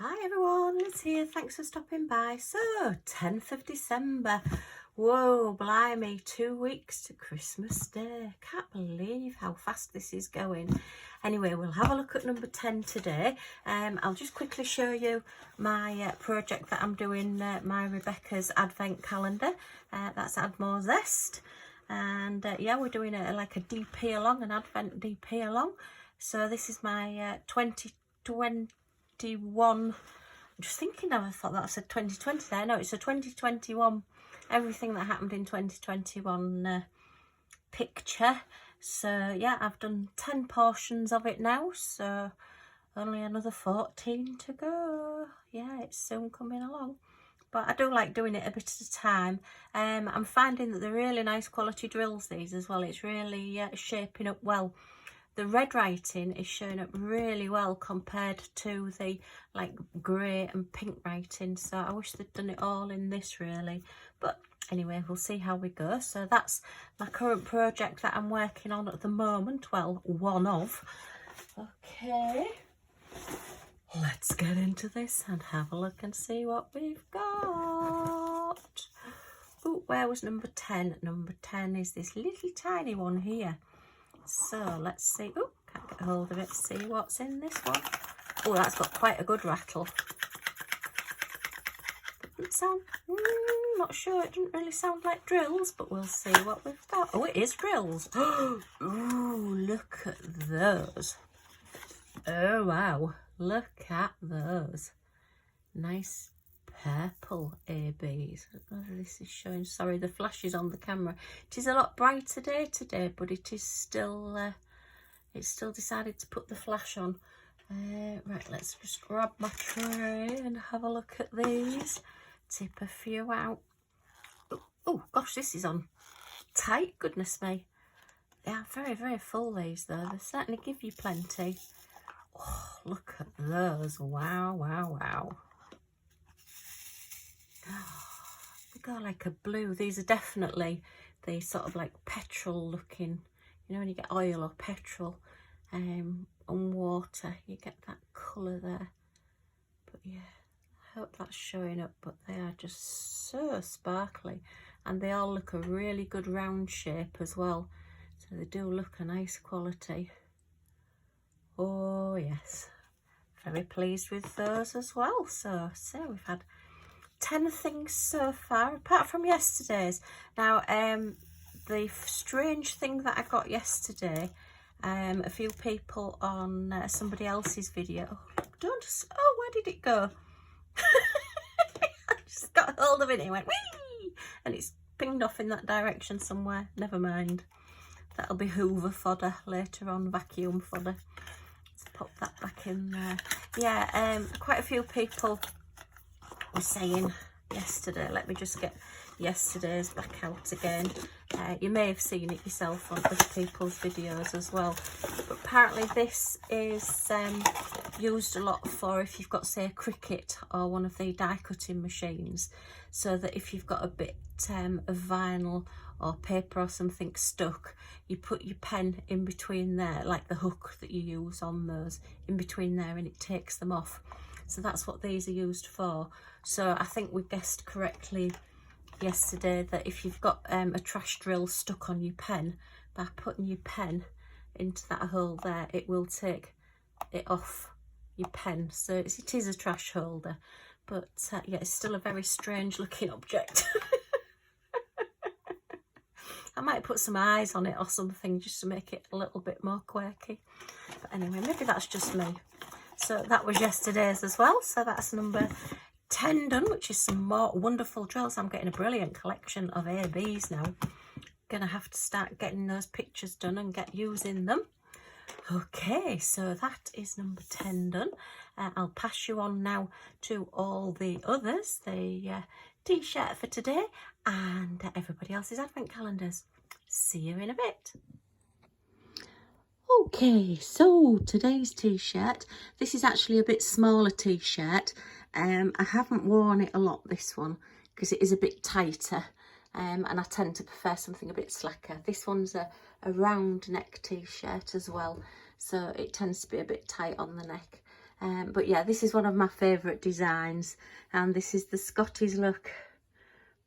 Hi everyone, Liz here, thanks for stopping by. So, 10th of December, whoa, blimey, 2 weeks to Christmas Day. Can't believe how fast this is going. Anyway, we'll have a look at number 10 today. I'll just quickly show you my project that I'm doing, my Rebecca's Advent Calendar. That's Add More Zest. And yeah, we're doing like a DP along, an Advent DP along. So this is my 2021. I'm just thinking I thought that said 2020 there. No, it's a 2021, everything that happened in 2021 picture. So yeah, I've done 10 portions of it now, so only another 14 to go. Yeah, it's soon coming along, but I do like doing it a bit at a time. I'm finding that they're really nice quality drills, these as well. It's really shaping up well. The red writing is showing up really well compared to the like grey and pink writing. So I wish they'd done it all in this really. But anyway, we'll see how we go. So that's my current project that I'm working on at the moment. Well, one of. Okay. Let's get into this and have a look and see what we've got. Oh, where was number 10? Number 10 is this little tiny one here. So let's see. Oh, can't get hold of it. See what's in this one. Oh, that's got quite a good rattle. Doesn't sound, not sure. It doesn't really sound like drills, but we'll see what we've got. Oh, it is drills. Oh, look at those. Oh, wow. Look at those. Nice purple ABs. I don't know whether this is showing. Sorry, the flash is on the camera. It is a lot brighter day today, but it is still it's still decided to put the flash on. Right, let's just grab my tray and have a look at these. Tip a few out. Oh gosh, this is on tight, goodness me. They are very, very full, these though. They certainly give you plenty. Oh, look at those. Wow, wow, wow. They go like a blue. These are definitely the sort of like petrol looking, you know, when you get oil or petrol and water, you get that colour there. But yeah, I hope that's showing up. But they are just so sparkly, and they all look a really good round shape as well. So they do look a nice quality. Oh yes, very pleased with those as well. So we've had 10 things so far, apart from yesterday's. Now, the strange thing that I got yesterday, a few people on somebody else's video. Oh, where did it go? I just got hold of it and it went whee! And it's pinged off in that direction somewhere. Never mind. That'll be Hoover fodder later on, vacuum fodder. Let's pop that back in there. Yeah, quite a few people was saying yesterday, let me just get yesterday's back out again. You may have seen it yourself on other people's videos as well, but apparently this is used a lot for if you've got, say, a Cricut or one of the die cutting machines, so that if you've got a bit of vinyl or paper or something stuck, you put your pen in between there, like the hook that you use on those, in between there, and it takes them off. So that's what these are used for. So I think we guessed correctly yesterday that if you've got a trash drill stuck on your pen, by putting your pen into that hole there, it will take it off your pen. So it is a trash holder, but yeah, it's still a very strange looking object. I might put some eyes on it or something just to make it a little bit more quirky. But anyway, maybe that's just me. So that was yesterday's as well. So that's number 10 done, which is some more wonderful drills. I'm getting a brilliant collection of ABs now. Gonna have to start getting those pictures done and get using them. Okay, so that is number 10 done. I'll pass you on now to all the others, the t-shirt for today and everybody else's advent calendars. See you in a bit. Okay, so today's t-shirt, this is actually a bit smaller t-shirt. I haven't worn it a lot, this one, because it is a bit tighter, and I tend to prefer something a bit slacker. This one's a round neck t-shirt as well, so it tends to be a bit tight on the neck. But yeah, this is one of my favourite designs, and this is the Scotties look,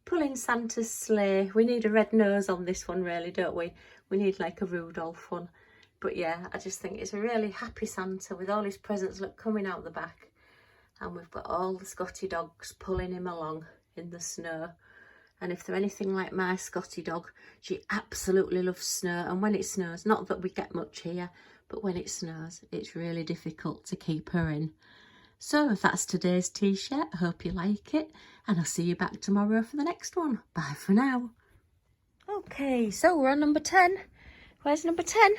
pulling Santa's sleigh. We need a red nose on this one really, don't we? We need like a Rudolph one. But yeah, I just think it's a really happy Santa with all his presents look coming out the back, and we've got all the Scottie dogs pulling him along in the snow. And if they're anything like my Scottie dog, she absolutely loves snow. And when it snows, not that we get much here, but when it snows, it's really difficult to keep her in. So that's today's t-shirt. I hope you like it, and I'll see you back tomorrow for the next one. Bye for now. Okay, so we're on number 10. Where's number 10?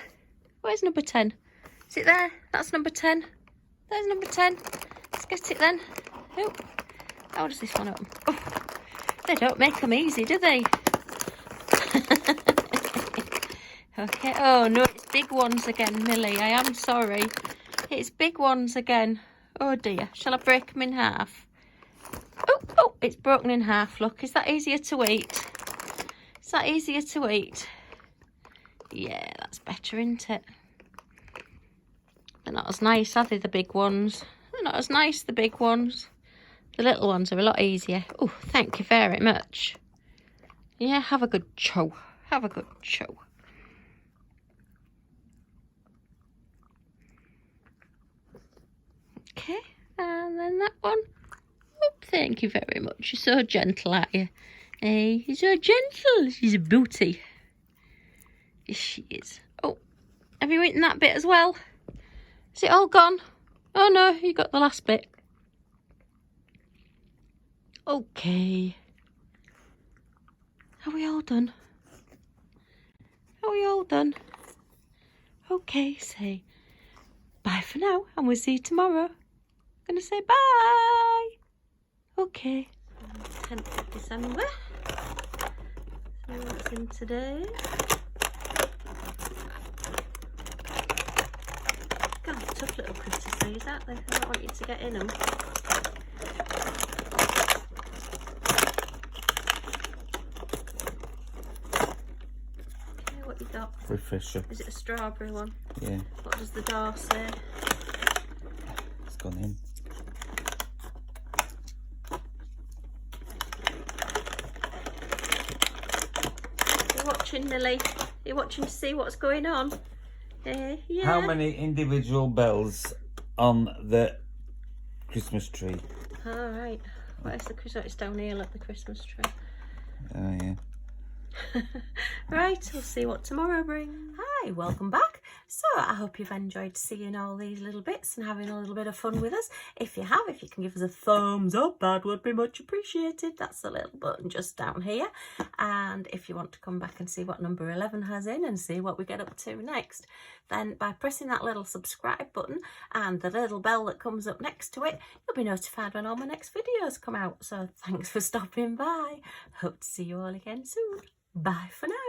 Where's number 10? Is it there? That's number 10. There's number 10. Let's get it then. Oh, how does this one open? Oh, they don't make them easy, do they? Okay, oh no, it's big ones again, Millie. I am sorry. It's big ones again. Oh dear, shall I break them in half? Oh, it's broken in half, look. Is that easier to eat? Is that easier to eat? Yeah, that's better, isn't it? They're not as nice, are they, the big ones? They're not as nice, the big ones. The little ones are a lot easier. Oh, thank you very much. Yeah, have a good chew. Have a good chew. Okay, and then that one. Oh, thank you very much. You're so gentle, aren't you? Hey, you're so gentle. She's a beauty. Yes, she is. Oh, have you eaten that bit as well? Is it all gone? Oh no, you got the last bit. Okay. Are we all done? Are we all done? Okay, say bye for now, and we'll see you tomorrow. I'm going to say bye. Okay. 10th of December. So what's in today? God, tough little critters these, aren't they? I don't want you to get in them. Okay, what you got? Refresher. Is it a strawberry one? Yeah. What does the door say? It's gone in. You're watching, Millie? You're watching to see what's going on? Yeah. How many individual bells on the Christmas tree? All right. Where's the Christmas? It's down here, like the Christmas tree. Oh, yeah. Right, we'll see what tomorrow brings. Hi, welcome back. So I hope you've enjoyed seeing all these little bits and having a little bit of fun with us. If you have, if you can give us a thumbs up, that would be much appreciated. That's the little button just down here. And if you want to come back and see what number 11 has in and see what we get up to next, then by pressing that little subscribe button and the little bell that comes up next to it, you'll be notified when all my next videos come out. So thanks for stopping by. Hope to see you all again soon. Bye for now.